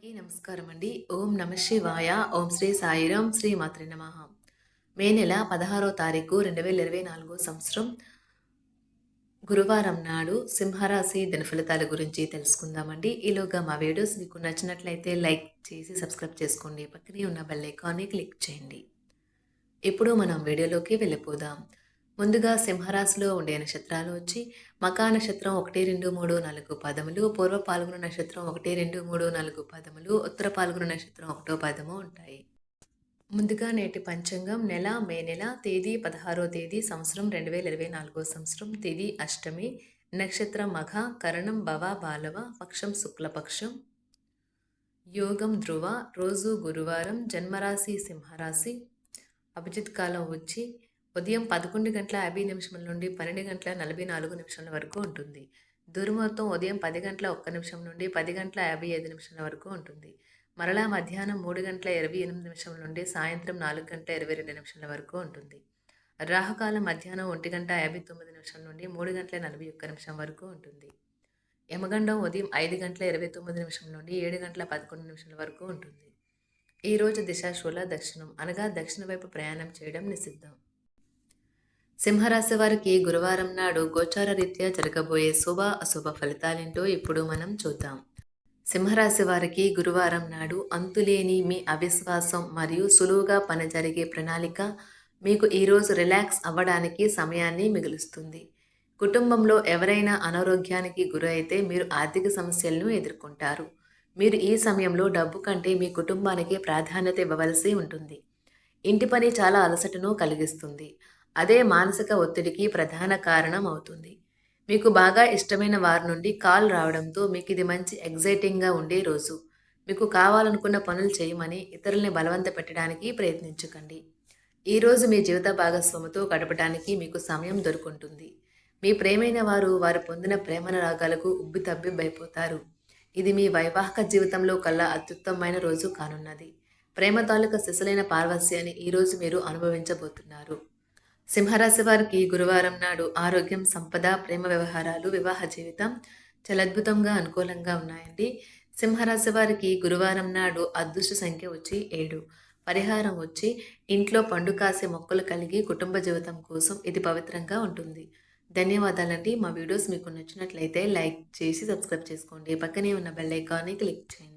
అందరికీ నమస్కారం అండి. ఓం నమ శివాయ. ఓం శ్రీ సాయిరాం. శ్రీ మాత్రే నమః. మే నెల 16వ తారీఖు 2024 సంవత్సరం గురువారం నాడు సింహరాశి దినఫలితాల గురించి తెలుసుకుందామండి. ఈలోగా మా వీడియోస్ మీకు నచ్చినట్లయితే లైక్ చేసి సబ్స్క్రైబ్ చేసుకోండి. పక్కనే ఉన్న బెల్ ఐకాన్ని క్లిక్ చేయండి. ఇప్పుడు మనం వీడియోలోకి వెళ్ళిపోదాం. ముందుగా సింహరాశిలో ఉండే నక్షత్రాలు వచ్చి మకా నక్షత్రం 1, 2, 3, 4 పదములు, పూర్వ పాల్గొన నక్షత్రం 1, 2, 3, 4 పదములు, ఉత్తర పాల్గొన నక్షత్రం 1 పదము ఉంటాయి. ముందుగా నేటి పంచాంగం నెల మే నెల తేదీ 16వ తేదీ సంవత్సరం 2024 సంవత్సరం తేదీ అష్టమి నక్షత్రం మఘ కరణం భవ బాలవ పక్షం శుక్లపక్షం యోగం ధ్రువ రోజు గురువారం జన్మరాశి సింహరాశి అభిజిత్ కాలం వచ్చి ఉదయం 11:50 నుండి 12:44 వరకు ఉంటుంది. దుర్ముహూర్తం ఉదయం 10:01 నుండి 10:55 వరకు ఉంటుంది. మరలా మధ్యాహ్నం 3:28 నుండి సాయంత్రం 4:22 వరకు ఉంటుంది. రాహుకాలం మధ్యాహ్నం 1:59 నుండి 3:41 వరకు ఉంటుంది. యమగండం ఉదయం 5:29 నుండి 7:11 వరకు ఉంటుంది. ఈరోజు దిశాశూల దక్షిణం అనగా దక్షిణ వైపు ప్రయాణం చేయడం నిషిద్ధం. సింహరాశి వారికి గురువారం నాడు గోచార రీత్యా జరగబోయే శుభ అశుభ ఫలితాలేంటో ఇప్పుడు మనం చూద్దాం. సింహరాశి వారికి గురువారం నాడు అంతులేని మీ అవిశ్వాసం మరియు సులువుగా పని జరిగే ప్రణాళిక మీకు ఈరోజు రిలాక్స్ అవ్వడానికి సమయాన్ని మిగులుస్తుంది. కుటుంబంలో ఎవరైనా అనారోగ్యానికి గురి అయితే మీరు ఆర్థిక సమస్యలను ఎదుర్కొంటారు. మీరు ఈ సమయంలో డబ్బు కంటే మీ కుటుంబానికి ప్రాధాన్యత ఇవ్వవలసి ఉంటుంది. ఇంటి పని చాలా అలసటను కలిగిస్తుంది. అదే మానసిక ఒత్తిడికి ప్రధాన కారణం అవుతుంది. మీకు బాగా ఇష్టమైన వారి నుండి కాల్ రావడంతో మీకు ఇది మంచి ఎగ్జైటింగ్గా ఉండే రోజు. మీకు కావాలనుకున్న పనులు చేయమని ఇతరుల్ని బలవంత పెట్టడానికి ప్రయత్నించకండి. ఈరోజు మీ జీవిత భాగస్వామితో గడపడానికి మీకు సమయం దొరుకుంటుంది. మీ ప్రేమైన వారు పొందిన ప్రేమనురాగాలకు ఉబ్బితబ్బిబ్బైపోతారు. ఇది మీ వైవాహిక జీవితంలో కల్లా అత్యుత్తమమైన రోజు కానున్నది. ప్రేమ తాలూకా సిసలైన పార్వస్యాన్ని ఈరోజు మీరు అనుభవించబోతున్నారు. సింహరాశి వారికి గురువారం నాడు ఆరోగ్యం, సంపద, ప్రేమ వ్యవహారాలు, వివాహ జీవితం చాలా అద్భుతంగా అనుకూలంగా ఉన్నాయండి. సింహరాశి వారికి గురువారం నాడు అదృష్ట సంఖ్య వచ్చి 7. పరిహారం వచ్చి ఇంట్లో పండు కాసే మొక్కలు కలిగి కుటుంబ జీవితం కోసం ఇది పవిత్రంగా ఉంటుంది. ధన్యవాదాలండి. మా వీడియోస్ మీకు నచ్చినట్లయితే లైక్ చేసి సబ్స్క్రైబ్ చేసుకోండి. పక్కనే ఉన్న బెల్ ఐకాన్ని క్లిక్ చేయండి.